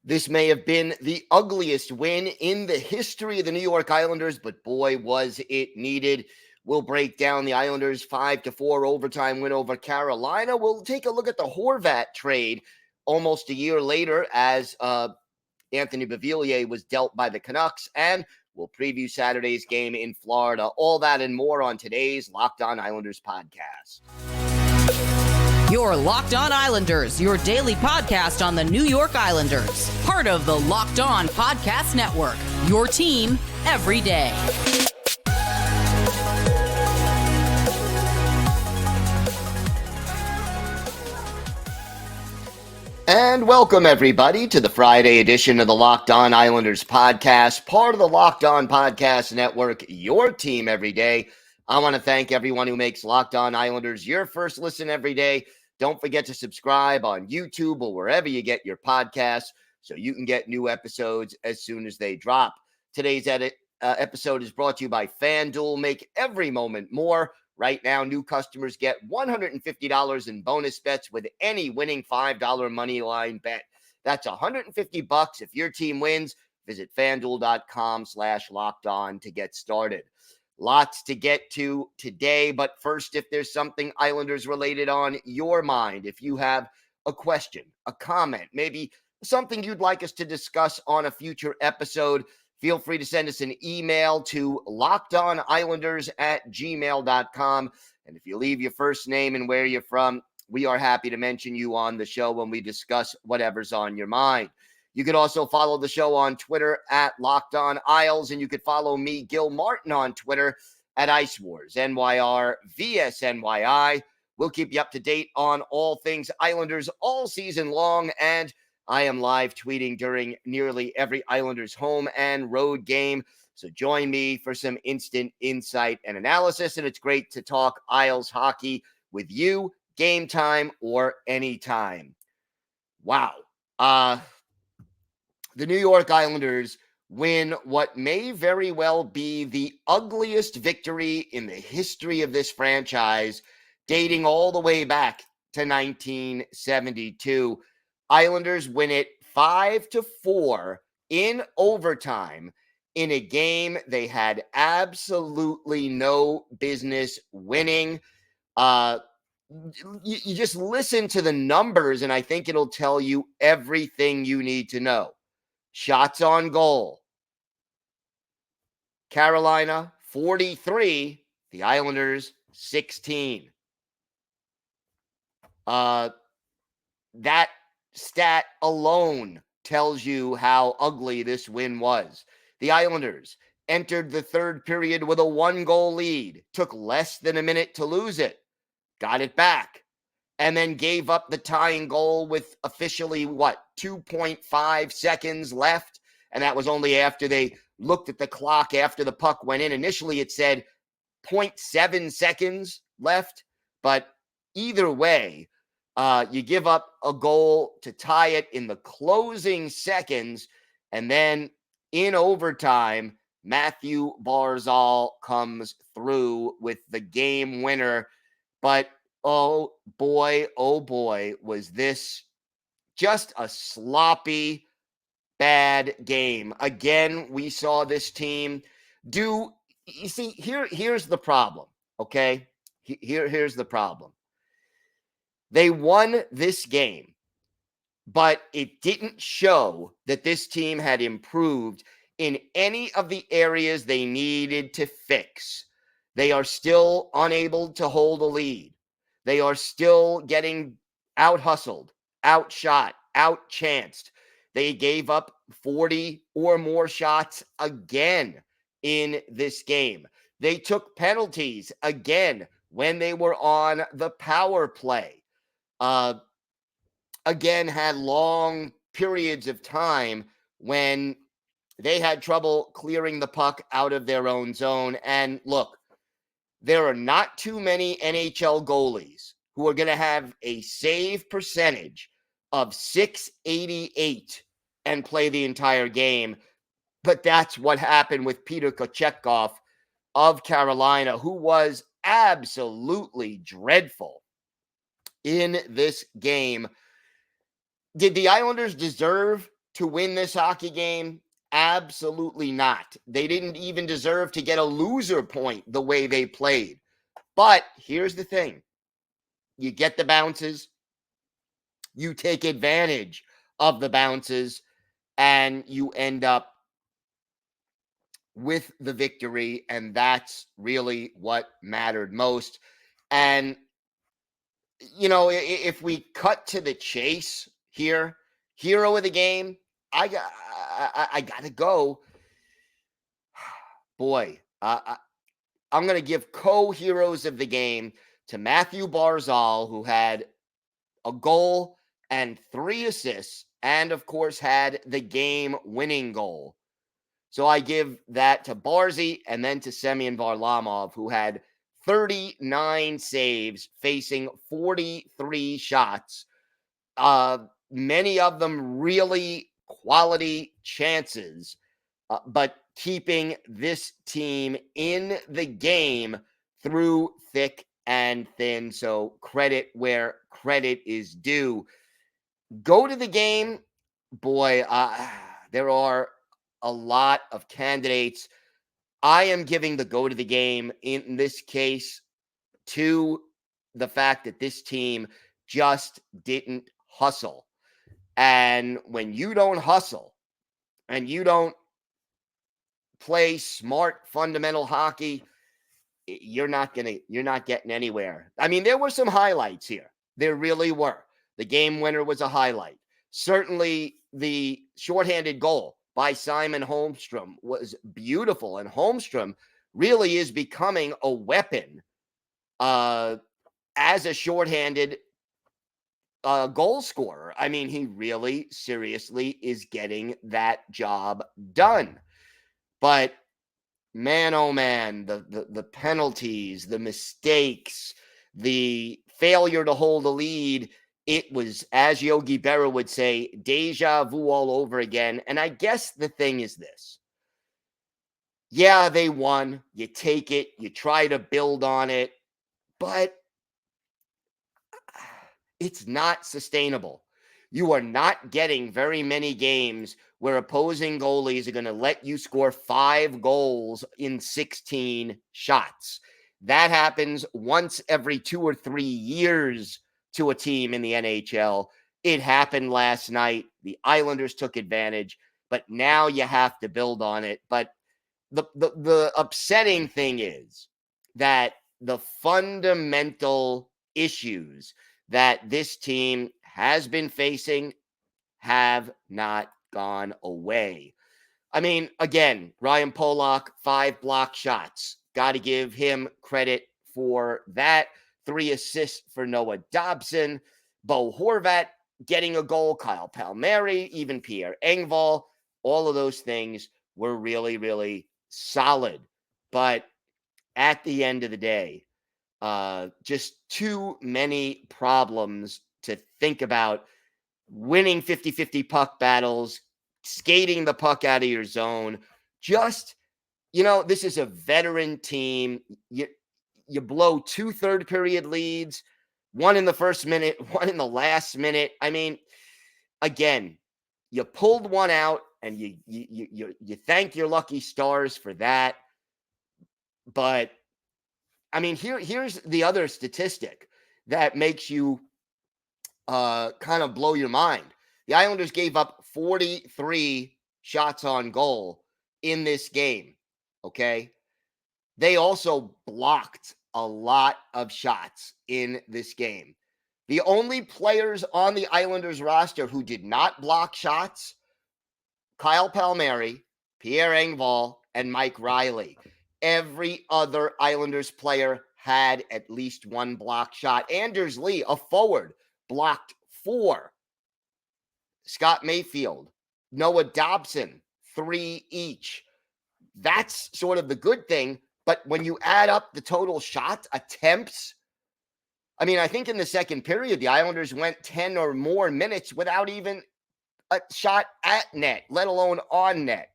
This may have been the ugliest win in the history of the New York Islanders, but boy, was it needed. We'll break down the Islanders' 5-4 overtime win over Carolina. We'll take a look at the Horvat trade almost a year later as Anthony Beauvillier was dealt by the Canucks, and we'll preview Saturday's game in Florida. All that and more on today's Locked On Islanders podcast. Your Locked On Islanders, your daily podcast on the New York Islanders. Part of the Locked On Podcast Network, your team every day. And welcome, everybody, to the Friday edition of the Locked On Islanders podcast, part of the Locked On Podcast Network, your team every day. I want to thank everyone who makes Locked On Islanders your first listen every day. Don't forget to subscribe on YouTube or wherever you get your podcasts so you can get new episodes as soon as they drop. Today's episode is brought to you by FanDuel. Make every moment more. Right now, new customers get $150 in bonus bets with any winning $5 money line bet. That's $150 if your team wins. Visit FanDuel.com/lockedon to get started. Lots to get to today, but first, if there's something Islanders related on your mind, if you have a question, a comment, maybe something you'd like us to discuss on a future episode, feel free to send us an email to lockedonislanders@gmail.com. And if you leave your first name and where you're from, we are happy to mention you on the show when we discuss whatever's on your mind. You could also follow the show on Twitter at Locked On Isles, and you could follow me, Gil Martin, on Twitter at Ice Wars, NYR, VSNYI. We'll keep you up to date on all things Islanders all season long, and I am live tweeting during nearly every Islanders home and road game. So join me for some instant insight and analysis, and it's great to talk Isles hockey with you, game time or anytime. Wow. The New York Islanders win what may very well be the ugliest victory in the history of this franchise, dating all the way back to 1972. Islanders win it 5-4 in overtime in a game they had absolutely no business winning. You just listen to the numbers, and I think it'll tell you everything you need to know. Shots on goal. Carolina, 43. The Islanders, 16. That stat alone tells you how ugly this win was. The Islanders entered the third period with a 1-goal lead, took less than a minute to lose it, got it back, and then gave up the tying goal with officially, 2.5 seconds left? And that was only after they looked at the clock after the puck went in. Initially, it said 0.7 seconds left. But either way, you give up a goal to tie it in the closing seconds. And then in overtime, Mathew Barzal comes through with the game winner. But oh boy, was this just a sloppy, bad game. Again, we saw this team do, you see, here's the problem, okay? Here's the problem. They won this game, but it didn't show that this team had improved in any of the areas they needed to fix. They are still unable to hold a lead. They are still getting out-hustled, outshot, outchanced. They gave up 40 or more shots again in this game. They took penalties again when they were on the power play. Again, had long periods of time when they had trouble clearing the puck out of their own zone. And look, there are not too many NHL goalies who are going to have a save percentage of .688 and play the entire game. But that's what happened with Peter Kochetkov of Carolina, who was absolutely dreadful in this game. Did the Islanders deserve to win this hockey game? Absolutely not. They didn't even deserve to get a loser point the way they played. But here's the thing. You get the bounces. You take advantage of the bounces, and you end up with the victory, and that's really what mattered most. And, you know, if we cut to the chase here, hero of the game, I got to go. Boy, I'm going to give co-heroes of the game to Mathew Barzal, who had a goal and 3 assists, and of course had the game-winning goal. So I give that to Barzy and then to Semyon Varlamov, who had 39 saves facing 43 shots. Many of them really quality chances, but keeping this team in the game through thick and thin. So credit where credit is due. Go to the game. Boy, there are a lot of candidates. I am giving the go to the game in this case to the fact that this team just didn't hustle. And when you don't hustle and you don't play smart fundamental hockey, you're not getting anywhere. I mean, there were some highlights here. There really were. The game winner was a highlight. Certainly the shorthanded goal by Simon Holmstrom was beautiful, and Holmstrom really is becoming a weapon as a shorthanded goal scorer. I mean, he really seriously is getting that job done. But man, oh man, the penalties, the mistakes, the failure to hold a lead, it was, as Yogi Berra would say, deja vu all over again. And I guess the thing is this. Yeah, they won. You take it. You try to build on it. But it's not sustainable. You are not getting very many games where opposing goalies are going to let you score 5 goals in 16 shots. That happens once every 2 or 3 years to a team in the NHL. It happened last night. The Islanders took advantage, but now you have to build on it. But the upsetting thing is that the fundamental issues that this team has been facing have not gone away. I mean, again, Ryan Pollock, 5 block shots. Got to give him credit for that. 3 assists for Noah Dobson. Bo Horvat getting a goal. Kyle Palmieri, even Pierre Engvall. All of those things were really, really solid. But at the end of the day, just too many problems to think about. Winning 50-50 puck battles, skating the puck out of your zone. Just, this is a veteran team. You blow 2 third period leads, 1 in the first minute, 1 in the last minute. I mean, again, you pulled one out, and you thank your lucky stars for that. But I mean, here's the other statistic that makes you kind of blow your mind. The Islanders gave up 43 shots on goal in this game. Okay. They also blocked a lot of shots in this game. The only players on the Islanders roster who did not block shots, Kyle Palmieri, Pierre Engvall, and Mike Riley. Every other Islanders player had at least 1 block shot. Anders Lee, a forward, blocked 4. Scott Mayfield, Noah Dobson, 3 each. That's sort of the good thing. But when you add up the total shot attempts, I mean, I think in the second period, the Islanders went 10 or more minutes without even a shot at net, let alone on net.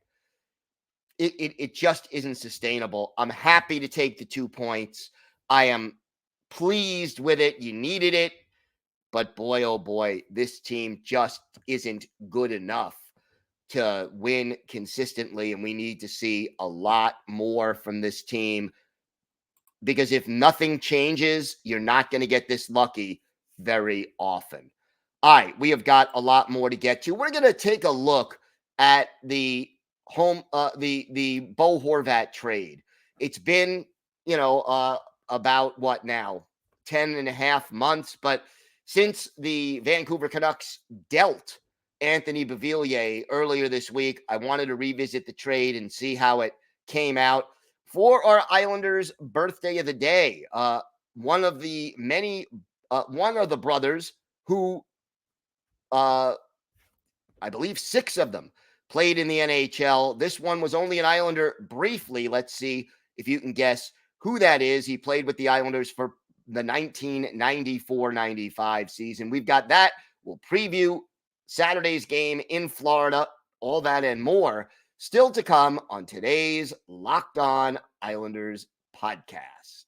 It just isn't sustainable. I'm happy to take the 2 points. I am pleased with it. You needed it. But boy, oh boy, this team just isn't good enough. to win consistently, and we need to see a lot more from this team, because if nothing changes, you're not going to get this lucky very often. All right, we have got a lot more to get to. We're going to take a look at the the Bo Horvat trade. It's been, about what now? 10 and a half months, but since the Vancouver Canucks dealt Anthony Beauvillier earlier this week, I wanted to revisit the trade and see how it came out for our Islanders' birthday of the day. One of the brothers who, I believe 6 of them played in the NHL. This one was only an Islander briefly. Let's see if you can guess who that is. He played with the Islanders for the 1994-95 season. We've got that. We'll preview Saturday's game in Florida, all that and more still to come on today's Locked On Islanders podcast.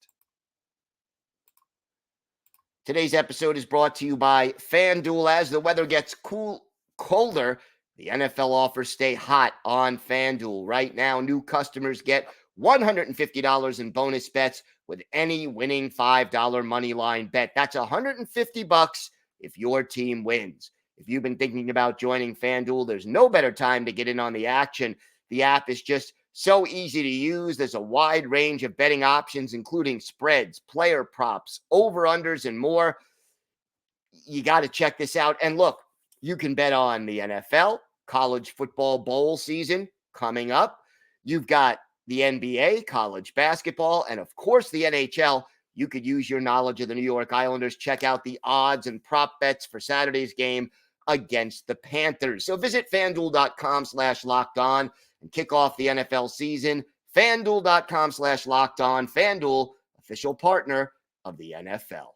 Today's episode is brought to you by FanDuel. As the weather gets colder, the NFL offers stay hot on FanDuel. Right now, new customers get $150 in bonus bets with any winning $5 money line bet. That's $150 if your team wins. If you've been thinking about joining FanDuel, there's no better time to get in on the action. The app is just so easy to use. There's a wide range of betting options, including spreads, player props, over-unders, and more. You got to check this out. And look, you can bet on the NFL, college football bowl season coming up. You've got the NBA, college basketball, and of course the NHL. You could use your knowledge of the New York Islanders. Check out the odds and prop bets for Saturday's game against the Panthers. So visit FanDuel.com/lockedon and kick off the NFL season. FanDuel.com/lockedon. FanDuel, official partner of the NFL.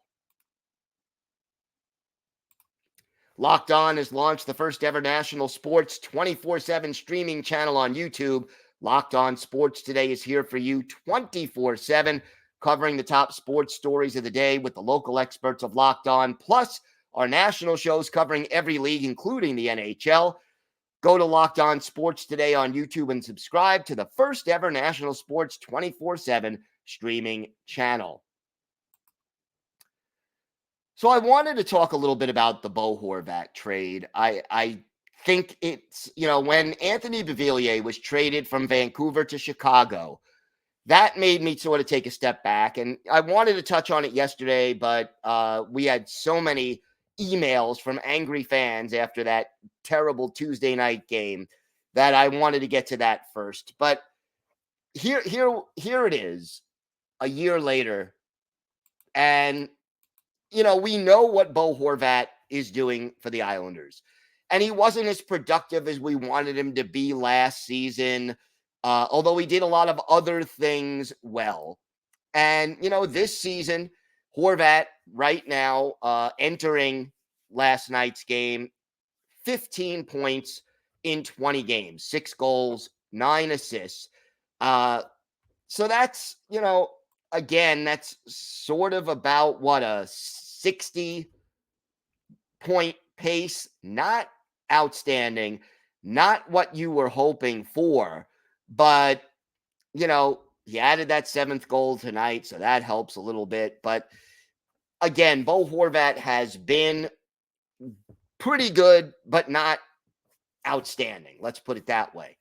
Locked On has launched the first ever national sports 24/7 streaming channel on YouTube. Locked On Sports Today is here for you 24/7, covering the top sports stories of the day with the local experts of Locked On, plus our national shows covering every league, including the NHL. Go to Locked On Sports Today on YouTube and subscribe to the first ever national sports 24/7 streaming channel. So I wanted to talk a little bit about the Bo Horvat trade. I think it's, when Anthony Beauvillier was traded from Vancouver to Chicago, that made me sort of take a step back. And I wanted to touch on it yesterday, but we had so many emails from angry fans after that terrible Tuesday night game that I wanted to get to that first. But here it is, a year later, and we know what Bo Horvat is doing for the Islanders. And he wasn't as productive as we wanted him to be last season, although he did a lot of other things well. And, this season, Horvat right now, entering last night's game, 15 points in 20 games, 6 goals, 9 assists. So that's, again, that's sort of about what, a 60-point pace. Not outstanding, not what you were hoping for, but, he added that 7th goal tonight, so that helps a little bit. But again, Bo Horvat has been pretty good, but not outstanding. Let's put it that way.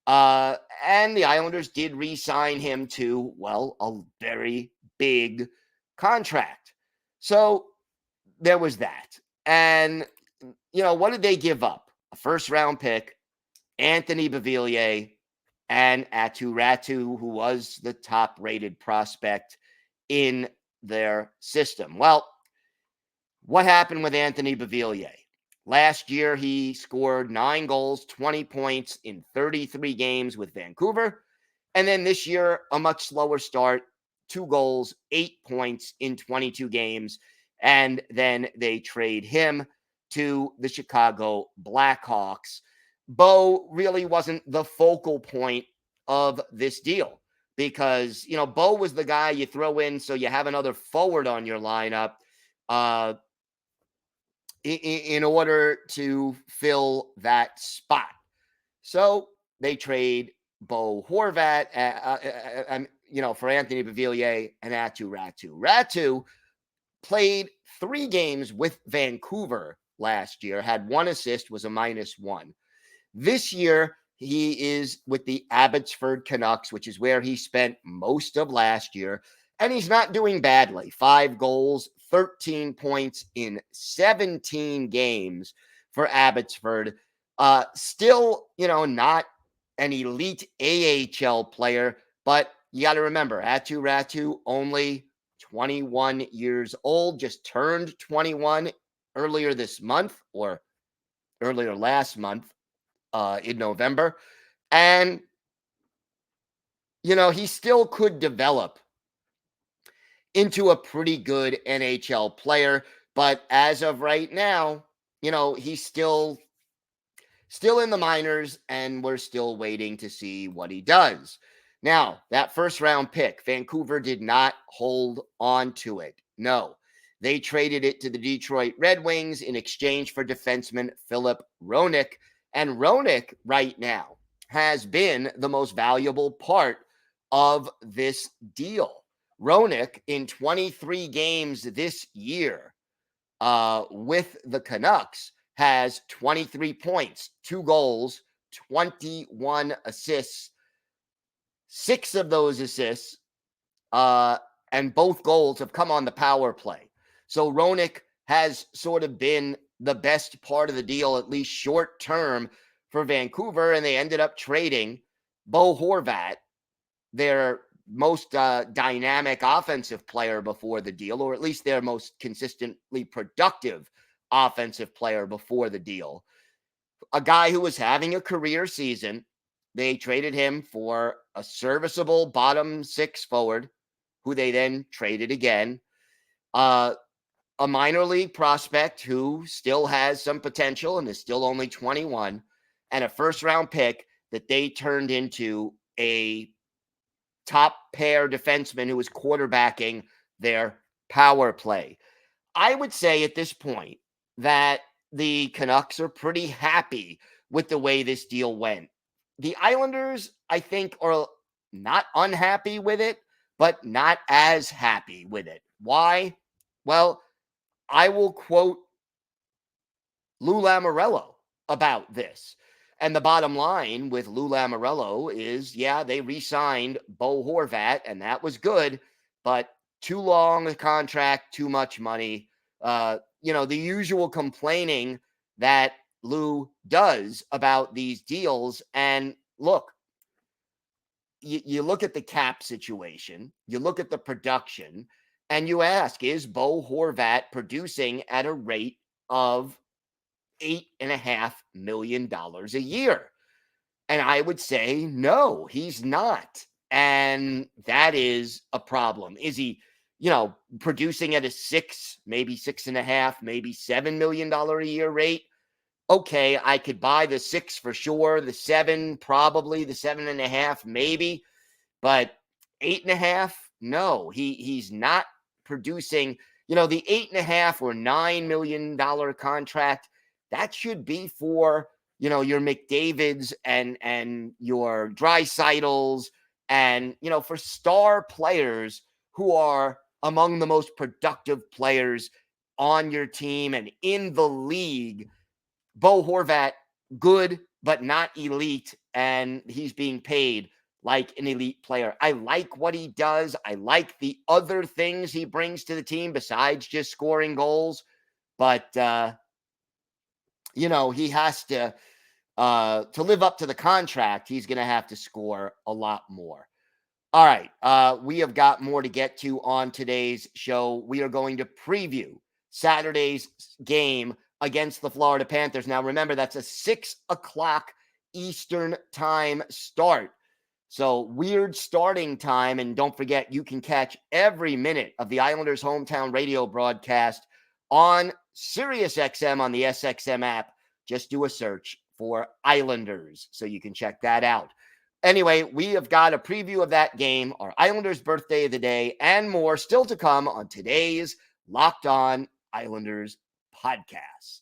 And the Islanders did re-sign him to, a very big contract. So there was that. And, what did they give up? A first-round pick, Anthony Beauvillier, and Aatu Räty, who was the top-rated prospect in their system. Well, what happened with Anthony Beauvillier? Last year, he scored 9 goals, 20 points in 33 games with Vancouver. And then this year, a much slower start, 2 goals, 8 points in 22 games. And then they trade him to the Chicago Blackhawks. Bo really wasn't the focal point of this deal because, Bo was the guy you throw in so you have another forward on your lineup in order to fill that spot. So they trade Bo Horvat, for Anthony Beauvillier and Aatu Räty. Räty played 3 games with Vancouver last year, had 1 assist, was a -1. This year, he is with the Abbotsford Canucks, which is where he spent most of last year, and he's not doing badly. 5 goals, 13 points in 17 games for Abbotsford. Still, not an elite AHL player, but you got to remember, Aatu Räty only 21 years old, just turned 21 earlier this month or earlier last month in November. And, he still could develop into a pretty good NHL player. But as of right now, he's still in the minors, and we're still waiting to see what he does. Now, that first round pick, Vancouver did not hold on to it. No, they traded it to the Detroit Red Wings in exchange for defenseman Filip Hronek. And Hronek right now has been the most valuable part of this deal. Hronek in 23 games this year with the Canucks has 23 points, 2 goals, 21 assists. 6 of those assists and both goals have come on the power play. So Hronek has sort of been the best part of the deal, at least short term, for Vancouver, and they ended up trading Bo Horvat, their most dynamic offensive player before the deal, or at least their most consistently productive offensive player before the deal. A guy who was having a career season. They traded him for a serviceable bottom 6 forward, who they then traded again. A minor league prospect who still has some potential and is still only 21, and a first-round pick that they turned into a top pair defenseman who was quarterbacking their power play. I would say at this point that the Canucks are pretty happy with the way this deal went. The Islanders, I think, are not unhappy with it, but not as happy with it. Why? Well, I will quote Lou Lamoriello about this. And the bottom line with Lou Lamoriello is, yeah, they re-signed Bo Horvat, and that was good, but too long a contract, too much money. The usual complaining that Lou does about these deals. And look, you look at the cap situation, you look at the production, and you ask, is Bo Horvat producing at a rate of $8.5 million a year? And I would say, no, he's not. And that is a problem. Is he, producing at a 6, maybe 6.5, maybe $7 million a year rate? Okay, I could buy the 6 for sure, the 7 probably, the 7.5 maybe, but 8.5, no, he's not producing. The 8.5 or $9 million contract, that should be for your McDavids and your Dreisaitl's, and for star players who are among the most productive players on your team and in the league. Bo Horvat, good, but not elite, and he's being paid like an elite player. I like what he does. I like the other things he brings to the team besides just scoring goals, but he has to live up to the contract. He's going to have to score a lot more. All right, we have got more to get to on today's show. We are going to preview Saturday's game against the Florida Panthers. Now, remember, that's a 6 o'clock Eastern time start. So weird starting time. And don't forget, you can catch every minute of the Islanders' hometown radio broadcast on SiriusXM on the SXM app. Just do a search for Islanders so you can check that out. Anyway, we have got a preview of that game, our Islanders' birthday of the day, and more still to come on today's Locked On Islanders podcast.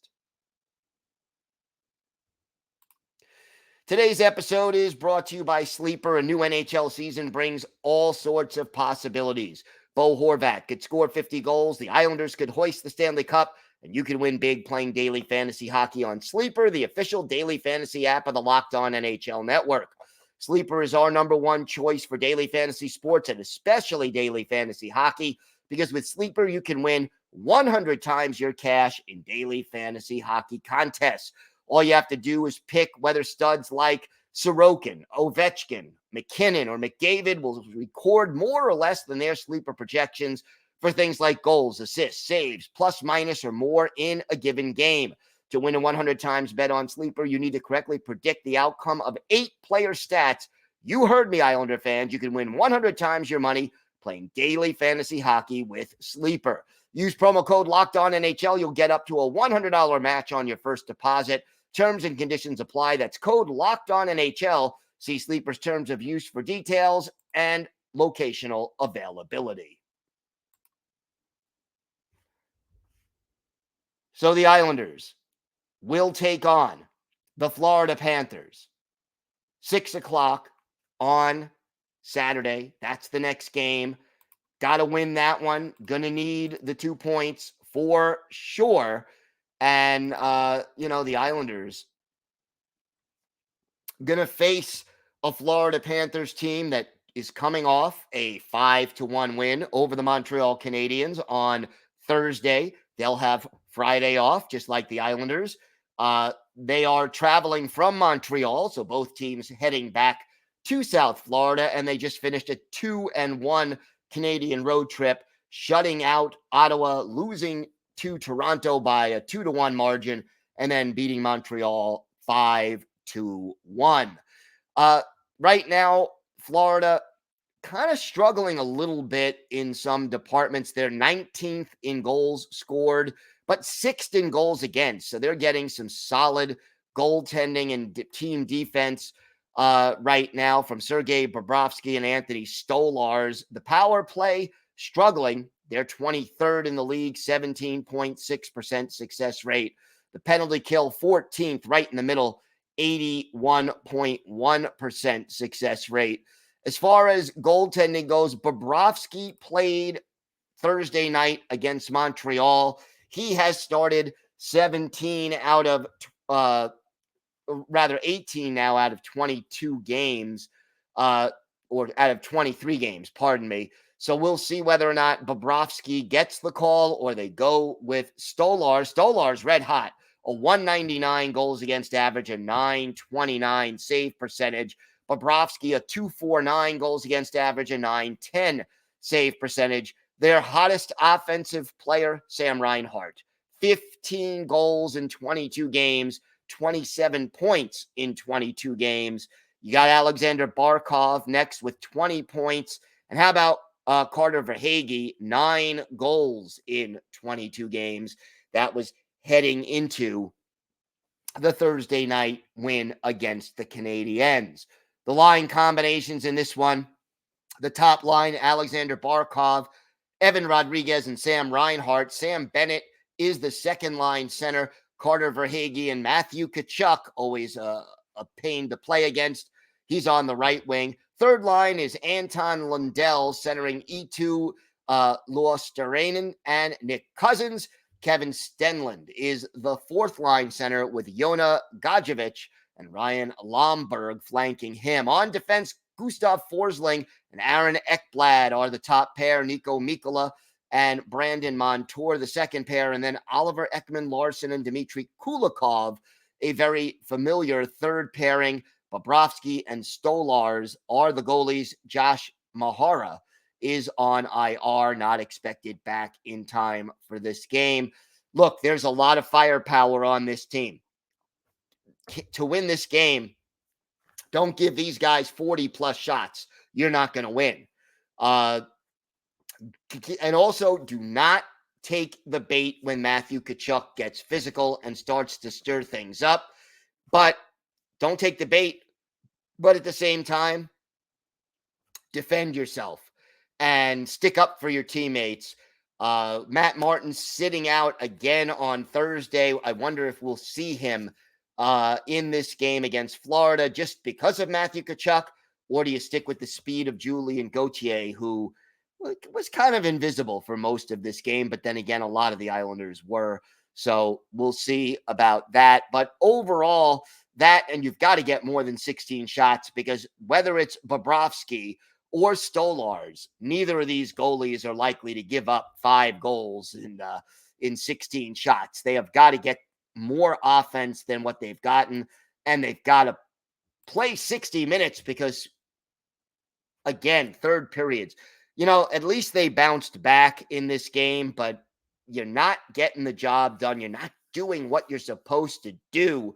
Today's episode is brought to you by Sleeper. A new NHL season brings all sorts of possibilities. Bo Horvat could score 50 goals. The Islanders could hoist the Stanley Cup. And you can win big playing daily fantasy hockey on Sleeper, the official daily fantasy app of the Locked On NHL Network. Sleeper is our number one choice for daily fantasy sports and especially daily fantasy hockey, because with Sleeper, you can win 100 times your cash in daily fantasy hockey contests. All you have to do is pick whether studs like Sorokin, Ovechkin, McKinnon, or McDavid will record more or less than their sleeper projections for things like goals, assists, saves, plus, minus, or more in a given game. To win a 100 times bet on Sleeper, you need to correctly predict the outcome of 8 player stats. You heard me, Islander fans. You can win 100 times your money playing daily fantasy hockey with Sleeper. Use promo code LOCKEDONNHL. You'll get up to a $100 match on your first deposit. Terms and conditions apply. That's code LOCKEDONNHL. See Sleeper's terms of use for details and locational availability. So the Islanders will take on the Florida Panthers. 6 o'clock on Saturday. That's the next game. Got to win that one. Going to need the 2 points for sure. And, the Islanders going to face a Florida Panthers team that is coming off a 5-1 win over the Montreal Canadiens on Thursday. They'll have Friday off, just like the Islanders. They are traveling from Montreal, so both teams heading back to South Florida, and they just finished a 2-1 Canadian road trip, shutting out Ottawa, losing to Toronto by a 2-1 margin, and then beating Montreal 5-1. Right now, Florida kind of struggling a little bit in some departments. They're 19th in goals scored, but 6th in goals against. So they're getting some solid goaltending and team defense right now from Sergei Bobrovsky and Anthony Stolarz. The power play struggling. They're 23rd in the league, 17.6% success rate. The penalty kill, 14th, right in the middle, 81.1% success rate. As far as goaltending goes, Bobrovsky played Thursday night against Montreal. He has started 18 now out of 22 games, or out of 23 games, pardon me. So we'll see whether or not Bobrovsky gets the call or they go with Stolarz. Stolarz red hot, a 199 goals against average, a 929 save percentage. Bobrovsky, a 249 goals against average, a 910 save percentage. Their hottest offensive player, Sam Reinhart, 15 goals in 22 games, 27 points in 22 games. You got Alexander Barkov next with 20 points. And how about Carter Verhaeghe, 9 goals in 22 games. That was heading into the Thursday night win against the Canadiens. The line combinations in this one, the top line, Alexander Barkov, Evan Rodriguez, and Sam Reinhart. Sam Bennett is the second line center. Carter Verhaeghe and Matthew Tkachuk, always a pain to play against. He's on the right wing. Third line is Anton Lundell, centering Eetu Luostarinen and Nick Cousins. Kevin Stenlund is the fourth line center with Jona Gajovic and Ryan Lomberg flanking him. On defense, Gustav Forsling and Aaron Ekblad are the top pair. Nico Mikkola and Brandon Montour, the second pair. And then Oliver Ekman-Larsson and Dmitry Kulikov, a very familiar third pairing. Bobrovsky and Stolarz are the goalies. Josh Mahara is on IR, not expected back in time for this game. Look, there's a lot of firepower on this team. To win this game, don't give these guys 40-plus shots. You're not going to win. And also, do not take the bait when Matthew Tkachuk gets physical and starts to stir things up. But don't take the bait. But at the same time, defend yourself and stick up for your teammates. Matt Martin sitting out again on Thursday. I wonder if we'll see him in this game against Florida just because of Matthew Tkachuk, or do you stick with the speed of Julien Gauthier, who was kind of invisible for most of this game, but then again, a lot of the Islanders were. So we'll see about that. But overall, that, and you've got to get more than 16 shots, because whether it's Bobrovsky or Stolarz, neither of these goalies are likely to give up 5 goals in 16 shots. They have got to get more offense than what they've gotten, and they've got to play 60 minutes because, again, third periods, at least they bounced back in this game, but you're not getting the job done. You're not doing what you're supposed to do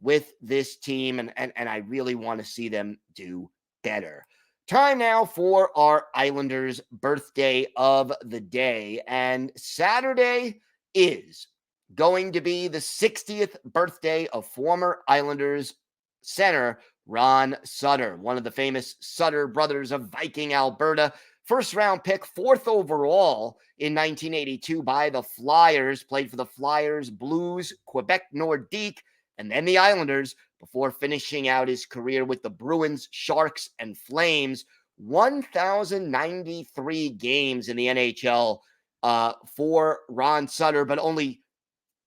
with this team, and I really want to see them do better. Time now for our Islanders birthday of the day, and Saturday is going to be the 60th birthday of former Islanders center Ron Sutter, one of the famous Sutter brothers of Viking, Alberta. First round pick, 4th overall in 1982 by the Flyers, played for the Flyers, Blues, Quebec Nordique, and then the Islanders before finishing out his career with the Bruins, Sharks, and Flames. 1,093 games in the NHL for Ron Sutter, but only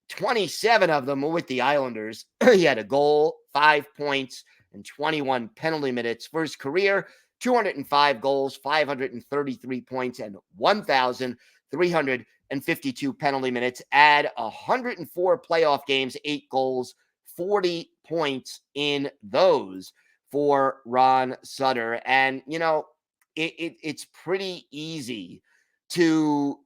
27 of them were with the Islanders. He had a goal, 5 points, and 21 penalty minutes for his career. 205 goals, 533 points, and 1,352 penalty minutes. Add 104 playoff games, 8 goals, 40 points in those for Ron Sutter. And, it's pretty easy to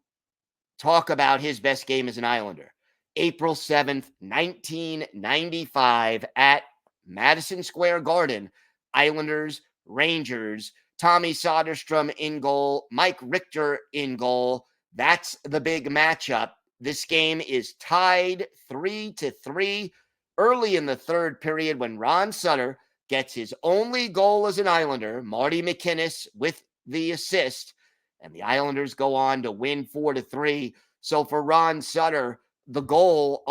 talk about his best game as an Islander. April 7th, 1995 at Madison Square Garden, Islanders, Rangers, Tommy Soderstrom in goal, Mike Richter in goal. That's the big matchup. This game is tied 3-3 early in the third period when Ron Sutter gets his only goal as an Islander, Marty McInnes with the assist, and the Islanders go on to win 4-3. So for Ron Sutter, the goal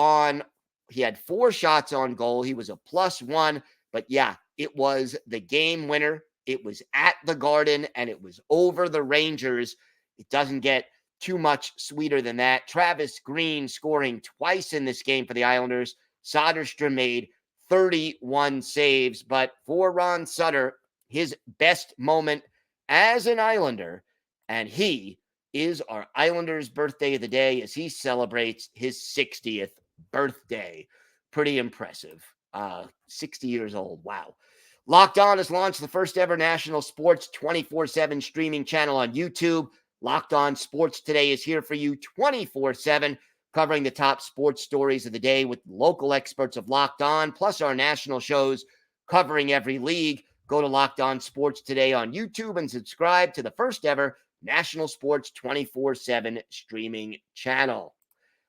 he had 4 shots on goal. He was a +1, but yeah, it was the game winner. It was at the Garden, and it was over the Rangers. It doesn't get too much sweeter than that. Travis Green scoring twice in this game for the Islanders. Soderstrom made 31 saves, but for Ron Sutter, his best moment as an Islander, and he is our Islanders birthday of the day as he celebrates his 60th birthday. Pretty impressive. 60 years old. Wow. Locked On has launched the first ever national sports 24/7 streaming channel on YouTube. Locked On Sports Today is here for you 24/7, covering the top sports stories of the day with local experts of Locked On, plus our national shows covering every league. Go to Locked On Sports Today on YouTube and subscribe to the first ever national sports 24/7 streaming channel.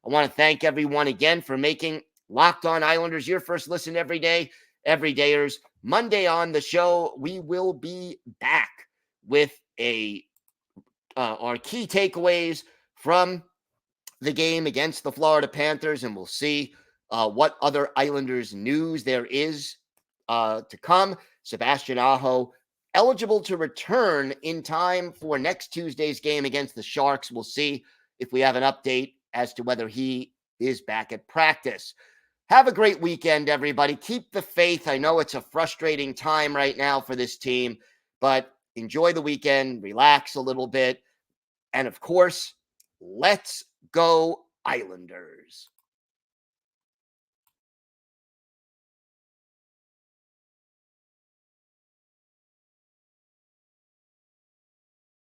I want to thank everyone again for making Locked On Islanders your first listen every day. Everydayers, Monday on the show, we will be back with our key takeaways from the game against the Florida Panthers, and we'll see what other Islanders news there is to come. Sebastian Aho eligible to return in time for next Tuesday's game against the Sharks. We'll see if we have an update as to whether he is back at practice. Have a great weekend, everybody. Keep the faith. I know it's a frustrating time right now for this team, but enjoy the weekend, relax a little bit, and of course, let's go Islanders.